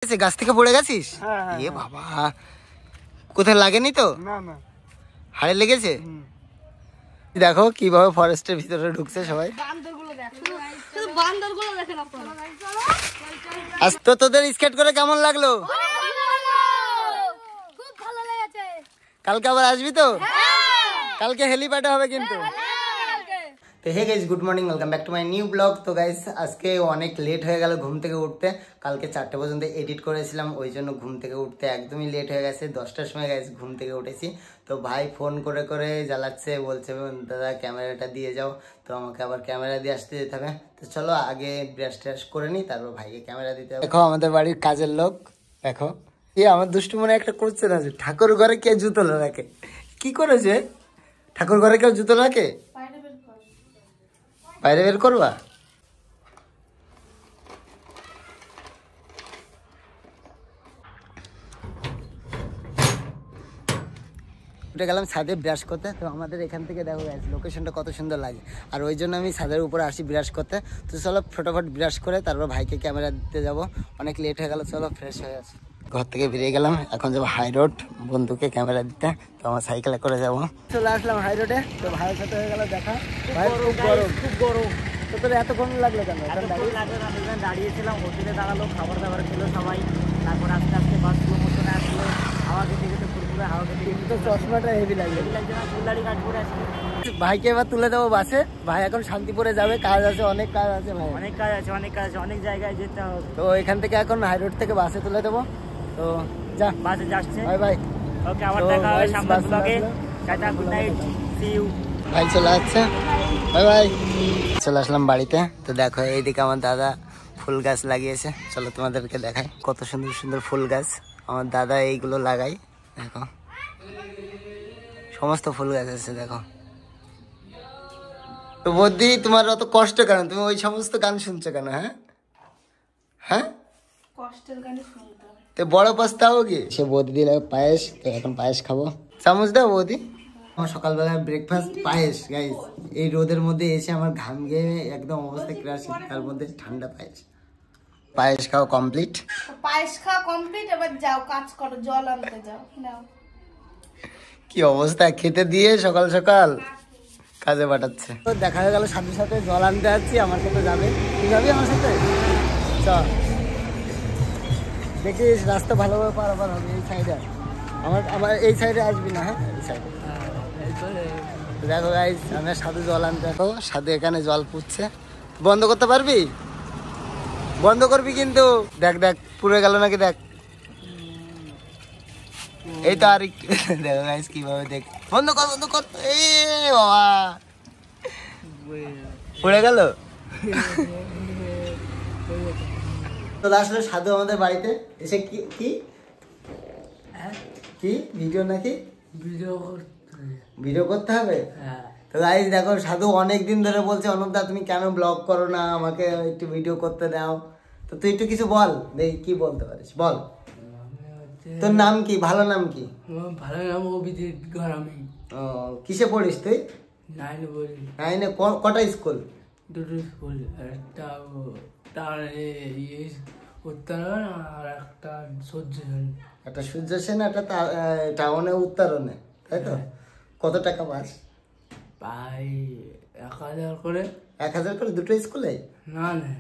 গাছ থেকে পড়ে গেছিস? এ বাবা, কোথায় লাগেনি তো? না না, হাড়ে লেগেছে। দেখো কিভাবে ফরেস্টের ভিতরে ঢুকছে সবাই। আজ তো তোদের স্কেট করে কেমন লাগলো? কালকে আবার আসবি তো? কালকে হেলিপ্যাডে হবে কিন্তু। তো hey guys, good morning, welcome back to my new blog. তো গাইস আজকে অনেক লেট হয়ে গেল ঘুম থেকে উঠতে। কালকে 4টে পর্যন্ত এডিট করেছিলাম, ওই জন্য ঘুম থেকে উঠতে একদমই লেট হয়ে গেছে। 10টার সময় গাইস ঘুম থেকে উঠেছি। তো ভাই ফোন করে করে জ্বালাচ্ছে, বলছে দাদা ক্যামেরাটা দিয়ে যাও। তো আমাকে আবার ক্যামেরা দিয়ে আসতে যেতে হবে। তো চলো আগে ব্রাশ ট্রাশ করে নিই, তারপর ভাইকে ক্যামেরা দিতে হবে। দেখো আমাদের বাড়ির কাজের লোক, দেখো আমার দুষ্টু মনে একটা করছে না, যে ঠাকুর ঘরে কে জুতো রাখে। কি করেছে? ঠাকুর ঘরে কেউ জুতো রাখে? বাইরে বের করবা? উঠে গেলাম ছাদে ব্রাশ করতে। তো আমাদের এখান থেকে দেখো গাইস লোকেশনটা কত সুন্দর লাগে, আর ওই জন্য আমি ছাদের উপরে আসি ব্রাশ করতে। তো চলো ফটোফট ব্রাশ করে তারপর ভাইকে ক্যামেরা দিতে যাব, অনেক লেট হয়ে গেল। চলো ফ্রেশ হয়ে আসি। ঘর থেকে বেরিয়ে গেলাম, এখন যাবো হাই রোড বন্ধুকে ক্যামেরা দিতে। তো আমার সাইকেলে করে যাবো। চলে আসলাম হাই রোডে। তো ভাইয়ের সাথে হয়ে গেল দেখা। ভাই খুব গরম, খুব গরম। তো তোর এতক্ষণ লাগলো কেন? দাঁড়িয়েছিলাম, হোটেলে দাঁড়ালো, খাবার দাবার খেলো সবাই। তারপর আস্তে আস্তে বাস স্লো মোশনে আসলো, হাওয়া খেতে খেতে ফুরফুরে হাওয়া খেতে। কিন্তু চশমাটা হেভি লাগলো। লাগছে না, ফুলদাড়ি কাজ করে আসছে। ভাইকে এবার তুলে দেবো বাসে। ভাই এখন শান্তিপুরে যাবে, কাজ আছে, অনেক কাজ আছে ভাই, অনেক কাজ আছে, অনেক কাজ আছে, অনেক জায়গায় যেতে হবে। তো এখান থেকে এখন হাই রোড থেকে বাসে তুলে দেবো। তো যা, বাসে যাচ্ছে। Bye bye. ওকে, আবার দেখা হবে সামনের ব্লগে। টাটা, গুড নাইট, সি ইউ। ভাই চলে আসছে, বাই বাই। চলে আসলাম বাড়িতে। তো দেখো এইদিকে আমার দাদা ফুল গাছ লাগিয়েছে। চলো তোমাদেরকে দেখাই, কত সুন্দর সুন্দর ফুল গাছ আমার দাদা এইগুলো লাগাই। দেখো সমস্ত ফুল গাছ আছে দেখো। তো বৌদি তোমার অত কষ্ট কেন? তুমি ওই সমস্ত গান শুনছো কেন? হ্যাঁ হ্যাঁ, কষ্টের গানে শুনতে হবে। তো বড় পস্তাও কি? সে বৌদি দিলে পায়েস, তো এখন পায়েস খাবো। চামচ দাও বৌদি। আমার সকালবেলা ব্রেকফাস্ট পায়েস গাইস। এই রোদের মধ্যে এসে আমার ঘাম গিয়ে একদম অবস্থা ক্রাশ, তার মধ্যে ঠান্ডা পায়েস। পায়েস খাওয়া কমপ্লিট। পায়েস খাওয়া কমপ্লিট, এবার যাও কাজ করো, জল আনতে যাও। নাও কি অবস্থা, খেতে দিয়ে সকাল সকাল কাজে পাঠাচ্ছে। তো দেখা হয়ে গেল সাথে সাথে জল আনতে যাচ্ছি। আমার সাথে যাবে? তুই যাবি আমার সাথে? চল, দেখিস রাস্তা ভালোভাবে পারাপার হবে। এই সাইডে আমার এই সাইডে আসবি না। হ্যাঁ এই সাইডে। দেখো গাইস আমরা সাধু জল আনতে, দেখো সাধু এখানে জল পুচ্ছে। বন্ধ করতে পারবি? বন্ধ করবি কিন্তু। দেখ দেখ পুড়ে গেল নাকি দেখ। এই তো আর একটু। দেখো গাইস কিভাবে, দেখ। বন্ধ কর, বন্ধ কর। এই বাবা, পুড়ে গেল। তো আসলে সাধু আমাদের বাড়িতে এসে কি কি কি ভিডিও নাকি ভিডিও করতে হবে। তো গাইস দেখো সাধু অনেকদিন ধরে বলছে অনুপদা তুমি কেন ব্লগ করো না, আমাকে একটু ভিডিও করতে দাও। তো তুই একটু কিছু বল, দেখি কি বলতে পারিস বল। তোর নাম কি? ভালো নাম কি? ভালো নাম অভিজিৎ গরামি। ও, কিসে পড়িস তুই? 9 বলি। 9-এ কটা স্কুল? দুটো স্কুল, একটা উত্তরণ আর একটা সূর্য সেন। একটা সূর্য সেন, একটা টাউনে উত্তরণে, তাই তো? কত টাকা পাস? প্রায় 1000 করে। 1000 করে দুটো স্কুলে? না না,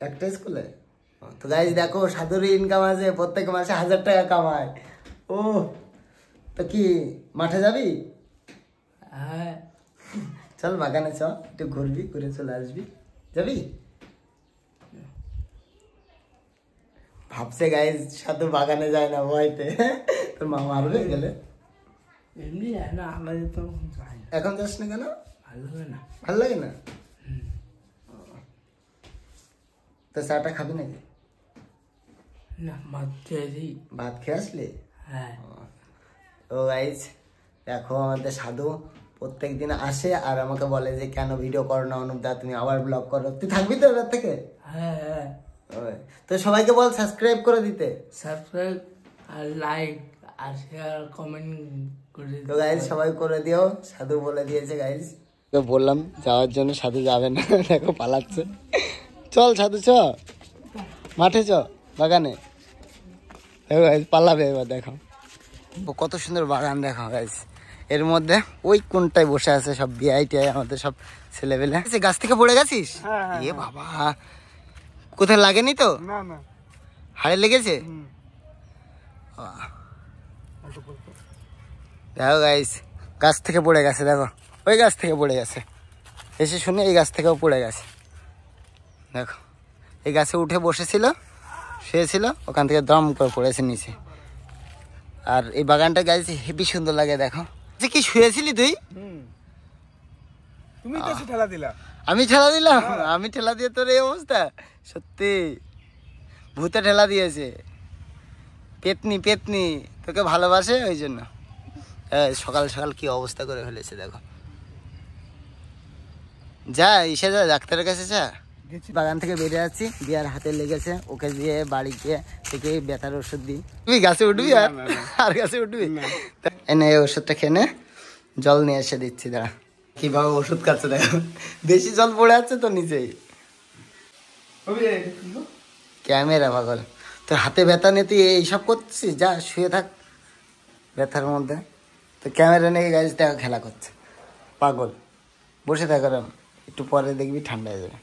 একটা স্কুলে। তো গাইজ দেখো সাধুর ইনকাম আছে, প্রত্যেক মাসে 1000 টাকা কামায়। ও, তো কি মাঠে যাবি? হ্যাঁ চল বাগানে চ, একটু ঘুরবি, ঘুরে চলে আসবি। যাবি? ভাবছে গাইজ সাধু বাগানে যায় না ভয়তে। তোর মা মারবে গেলে? এমনি যায় না, আমাদের তো যায় না। এখন যাস না কেন? ভালো লাগে না। ভালো লাগে না? তো চাটা খাবি নাকি? না, ভাত খেয়ে দিই। ভাত খেয়ে আসলি? হ্যাঁ। তো গাইজ দেখো আমাদের সাধু প্রত্যেক দিন আসে আর আমাকে বলে যে কেন ভিডিও করো না অনুপদা, তুমি আবার ব্লগ করো। তুই থাকবি তো এবার থেকে? হ্যাঁ হ্যাঁ। তো সবাইকে বল সাবস্ক্রাইব করে দিতে। সাবস্ক্রাইব আর লাইক আর শেয়ার কমেন্ট করে দিতে। তো গাইজ সবাই করে দিও, সাধু বলে দিয়েছে গাইজ। তো বললাম যাওয়ার জন্য, সাধু যাবে না, দেখো পালাচ্ছে। চল সাধু চ, মাঠে চ, বাগানে। দেখো গাইস পালাবে এবার, দেখো কত সুন্দর বাগান দেখো গাইস। এর মধ্যে ওই কোনটায় বসে আছে সব বিআইটিআই আমাদের সব ছেলেবেলে। গাছ থেকে পড়ে গেছিস? এ বাবা, কোথায় লাগেনি তো? না না, হাড়ে লেগেছে? দেখো গাইস গাছ থেকে পড়ে গেছে, দেখো ওই গাছ থেকে পড়ে গেছে। এসে শুনে এই গাছ থেকেও পড়ে গেছে। দেখো এই গাছে উঠে বসেছিল, শুয়েছিল, ওখান থেকে দম করে পড়েছে নিচে। আর এই বাগানটা গাইছে হেবি সুন্দর লাগে। দেখো যে কি শুয়েছিলি তুই? তুমি তো ঠেলা দিলা। আমি ঠেলা দিলাম? আমি ঠেলা দিয়ে তোর এই অবস্থা? সত্যি ভূতে ঠেলা দিয়েছে। পেতনি পেতনি তোকে ভালোবাসে ওই জন্য। সকাল সকাল কি অবস্থা করে ফেলেছে দেখো। যা এসে যা, ডাক্তারের কাছে যা। বাগান থেকে বেরিয়ে যাচ্ছি, বিয়ার হাতে লেগেছে, ওকে দিয়ে বাড়ি গিয়ে থেকে ব্যথার ওষুধ দিই। তুই গাছে উঠবি আর গাছে উঠবি? এনে এই ওষুধটা খেয়ে জল নিয়ে এসে দিচ্ছি, দাঁড়া। কিভাবে ওষুধ খাচ্ছে দেখো, বেশি জল পড়ে যাচ্ছে তো নিচেই। ক্যামেরা পাগল, তোর হাতে ব্যথা নিয়ে তুই এইসব করছিস? যা শুয়ে থাক ব্যথার মধ্যে। তো ক্যামেরা নিয়ে গাছ দেখো খেলা করছে পাগল, বসে থাক, একটু পরে দেখবি ঠান্ডা হয়ে যাবে।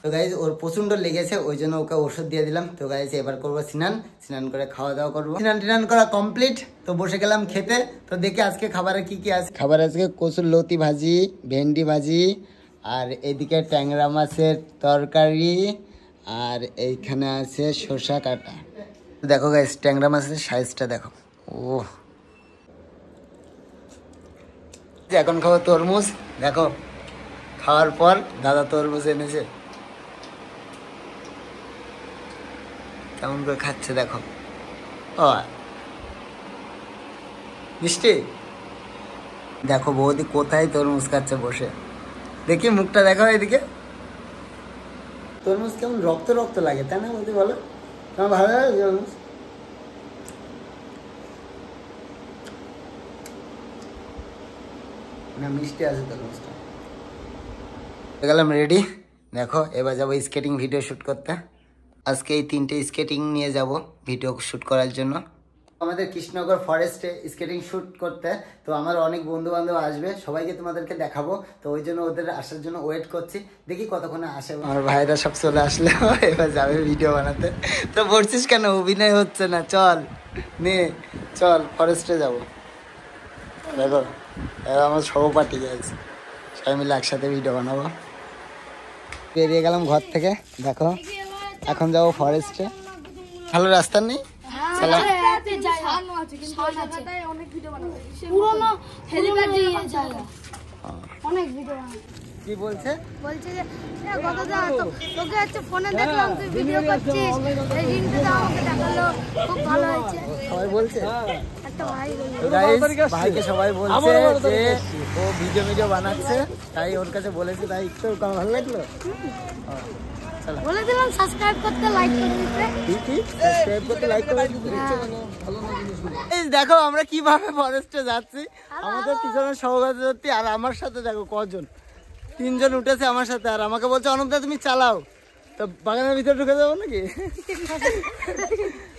তো গাইজ ওর প্রচন্ড লেগেছে, ওই জন্য ওকে ওষুধ দিয়ে দিলাম। তো গাইজ এবার করবো স্নান করে খাওয়া দাওয়া করবো। স্নান করা কমপ্লিট, তো বসে গেলাম খেতে। তো দেখি আজকে খাবারে কি কি আছে। খাবার আজকে কচুর লতি ভাজি, ভেন্ডি ভাজি, আর এদিকে ট্যাংরা মাছের তরকারি, আর এইখানে আছে শসা কাটা। দেখো গাইজ ট্যাংরা মাছের সাইজটা দেখো। ও এখন খাবো তরমুজ। দেখো খাওয়ার পর দাদা তরমুজ এনেছে, কেমন করে খাচ্ছে দেখো। ও মিষ্টি। দেখো বৌদি কোথায় তরমুজ খাচ্ছে বসে, দেখি মুখটা দেখো এদিকে। তরমুজ কেমন রক্ত রক্ত লাগে, তাই না বৌদি? বলো তোমার ভালো লাগে তরমুজ? না মিষ্টি আছে তরমুজটা। গেলাম রেডি, দেখো এবার যাবো স্কেটিং ভিডিও শ্যুট করতে। আজকে এই 3টে স্কেটিং নিয়ে যাব ভিডিও শ্যুট করার জন্য আমাদের কৃষ্ণনগর ফরেস্টে স্কেটিং শ্যুট করতে। তো আমার অনেক বন্ধু বান্ধব আসবে, সবাইকে তোমাদেরকে দেখাবো। তো ওই জন্য ওদের আসার জন্য ওয়েট করছি, দেখি কতক্ষণে আসে। আমার ভাইরা সব চলে আসলে এবার যাবে ভিডিও বানাতে। তো বলছিস কেন, অভিনয় হচ্ছে না? চল নে চল ফরেস্টে যাব। দেখো এবার আমার সহপাঠী আছে, সবাই মিলে একসাথে ভিডিও বানাবো। বেরিয়ে গেলাম ঘর থেকে, দেখো এখন যাবো ফরেস্টে। ভালো রাস্তা নেই, কি বলছে? বলছে যে তোকে হচ্ছে ফোনে দেখলাম তুই ভিডিও করছিস, এই রিংটা আমাকে দেখালো, খুব ভালো হয়েছে সবাই বলছে। একটা ভাই ভাইকে সবাই বলছে যে ও ভিডিও বানাচ্ছে, তাই ওর কাছে বলেছে, তাই একটু ভালো লাগলো। বলে দিলাম সাবস্ক্রাইব করতে, লাইক করে দিতে। কি সাবস্ক্রাইব করতে, লাইক করে দিতে। দেখো আমরা কিভাবে ফরেস্টে যাচ্ছি, আমাদের পিছনে সহযাত্রী আর আমার সাথে দেখো কজন, 3 জন উঠেছে আমার সাথে। আর আমাকে বলছে অনুপদা তুমি চালাও। তো বাগানের ভিতরে ঢুকে যাবো নাকি?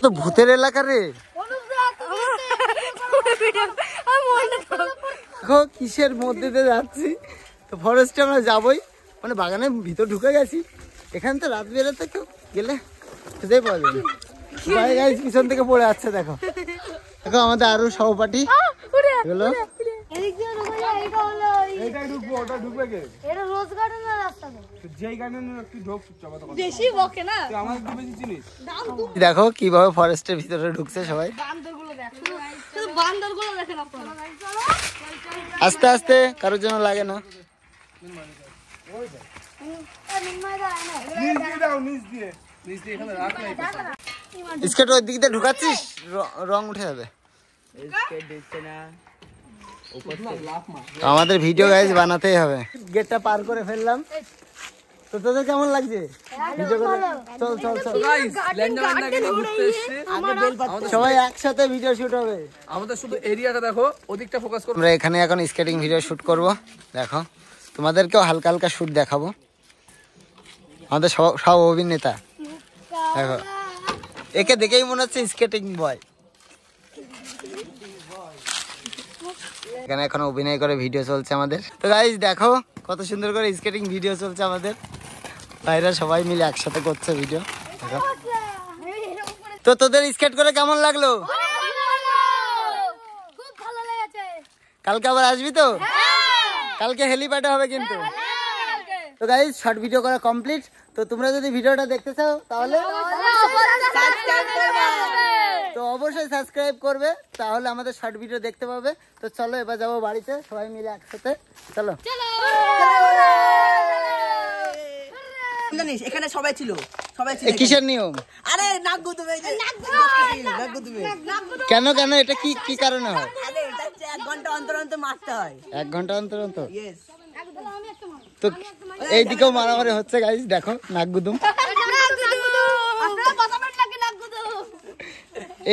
তো ভূতের এলাকা রে। দেখো কিসের মধ্যে দিয়ে যাচ্ছি, তো ফরেস্টে আমরা যাবোই, মানে বাগানের ভিতর ঢুকে গেছি। এখানে তো রাত বেরোতে কেউ গেলে খুঁজেই পাওয়া যাবে। ভাই গাইস পিছন থেকে পড়ে যাচ্ছে, দেখো দেখো আমাদের আরো সহপাঠী এগুলো। দেখো কিভাবে ফরেস্টের ভিতরে ঢুকছে সবাই। আস্তে আস্তে, কারোর জন্য লাগে না। স্কেট ওই দিক দিয়ে ঢুকাচ্ছিস, রং উঠে যাবে। আমাদের ভিডিও গাইজ বানাতেই হবে। গেটটা পার করে ফেললাম, তো তোদের কেমন লাগছে? চল চল চল সবাই একসাথে ভিডিও শুট হবে। আমাদের শুধু এরিয়াটা দেখো, ওদিকটা ফোকাস করো। আমরা এখানে এখন স্কেটিং ভিডিও শুট করব, দেখো তোমাদেরকেও হালকা হালকা শুট দেখাবো। আমাদের সব অভিনেতা দেখো একে দেখেই মনে হচ্ছে স্কেটিং বয়। এখানে এখন অভিনয় করে ভিডিও চলছে আমাদের। তো গাইস দেখো কত সুন্দর করে স্কেটিং ভিডিও চলছে আমাদের, ভাইরা সবাই মিলে একসাথে করছে ভিডিও। তো তোদের স্কেট করে কেমন লাগলো? খুব ভালো লেগেছে। কালকে আবার আসবি তো? কালকে হেলিপ্যাডে হবে কিন্তু। তো গাইস শর্ট ভিডিও করা কমপ্লিট। তো তোমরা যদি ভিডিওটা দেখতে চাও তাহলে তো অবশ্যই সাবস্ক্রাইব করবে, তাহলে আমাদের শর্ট ভিডিও দেখতে পাবে। তো চলো এবার যাবো বাড়িতে সবাই মিলে একসাথে। চলো জানিস এখানে সবাই ছিল, সবাই ছিল। কিসের নিয়ম? আরে নাক গুতুবে, নাক গুতুবে। কেন কেন এটা কি কি কারণে হয়? আরে এটা 1 ঘন্টা অন্তর অন্তর মারতে হয়। 1 ঘন্টা অন্তর অন্তর? ইয়েস। তো এইদিকেও মারামারি হচ্ছে গাইস, দেখো নাক গুদুম।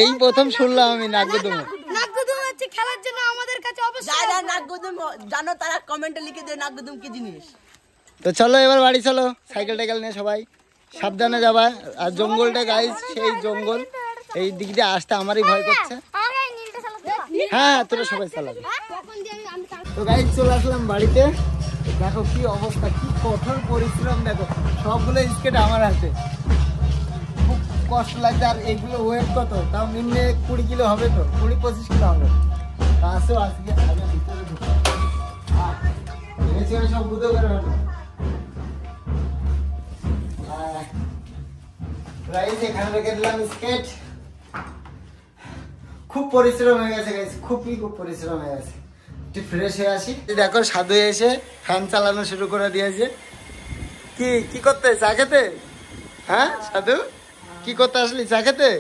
এই প্রথম শুনলাম আমি নাক গুদুম। খেলার জন্য আমাদের কাছে যারা নাক গুতুম জানো তারা কমেন্টে লিখে দিও নাক গুতুম কি জিনিস। তো চলো এবার বাড়ি চলো, সাইকেল টাইকেল নিয়ে সবাই সাবধানে যাবা। আর জঙ্গলটা গাইস সেই জঙ্গল, এই দিক দিয়ে আসতে আমারই ভয় করছে। হ্যাঁ তোরা সবাই চালাবে। তো গাইস চলে আসলাম বাড়িতে, দেখো কি অবস্থা, কি কঠোর পরিশ্রম। দেখো সবগুলো স্কেট আমার হাতে, খুব কষ্ট লাগছে। আর এগুলো ওয়েট কত, তাও নিম্নে 20 কিলো হবে, তো 20-25 কিলো হবে। আসো আজকে আগে ভিতরে ঢুকো, সব বুঝতে করে হবে। গাইস এখানে রেখে দিলাম স্কেট। খুব পরিশ্রম হয়ে গেছে গাইস, খুব পরিশ্রম হয়ে গেছে। একটু ফ্রেশ হয়ে আসি। দেখো সাধু এসে ফ্যান চালানো শুরু করে দিয়েছে। কি কি করতে, চা খেতে? হ্যাঁ সাধু কি করতে আসলি, চা খেতে?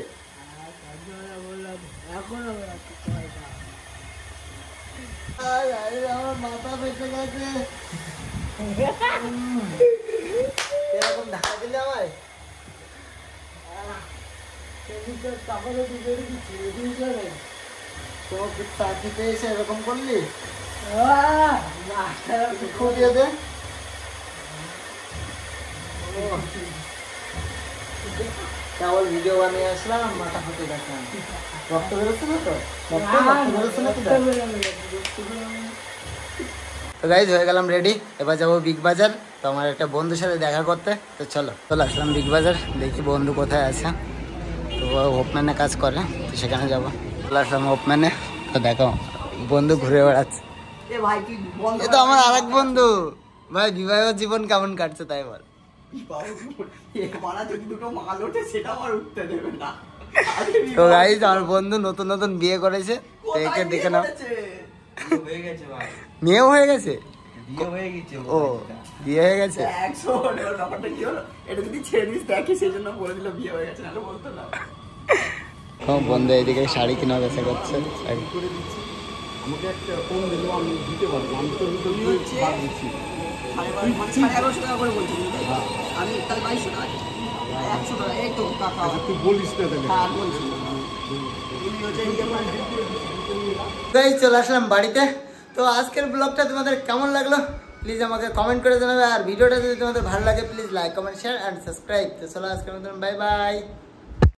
আমার মাথা ফেটে গেছে, এরকম ধাক্কা দিলে আমায়। এরকম করলি কেবল ভিডিও বানিয়ে আসলাম, মাথা ফেটে গেছে। রক্ত বেরোচ্ছে না তো? তো গাইজ হয়ে গেলাম রেডি, এবার যাবো বিগ বাজার। তো আমার একটা বন্ধুর সাথে দেখা করতে। তো চলো চলে আসলাম বিগ বাজার, দেখি বন্ধু কোথায় আছে। তো ওপম্যানে কাজ করে, তো সেখানে যাবো। চলে আসলাম ওপম্যানে। তো দেখো বন্ধু ঘুরে বেড়াচ্ছে। এ তো আমার আরেক বন্ধু। ভাই বিবাহ জীবন কেমন কাটছে তাই বল? তো গাইজ আমার বন্ধু নতুন নতুন বিয়ে করেছে, তো একে দেখে নাও। মেয়েও হয়ে গেছে? ও বিয়ে হয়ে গেছে। বন্ধু এদিকে শাড়ি কিনা বেচা করছে। চলে আসলাম বাড়িতে। তো আজকের ব্লগটা তোমাদের কেমন লাগলো প্লিজ আমাকে কমেন্ট করে জানাবে। আর ভিডিওটা যদি তোমাদের ভালো লাগে please like comment share and subscribe. তো চলো আজকের মতন বাই বাই।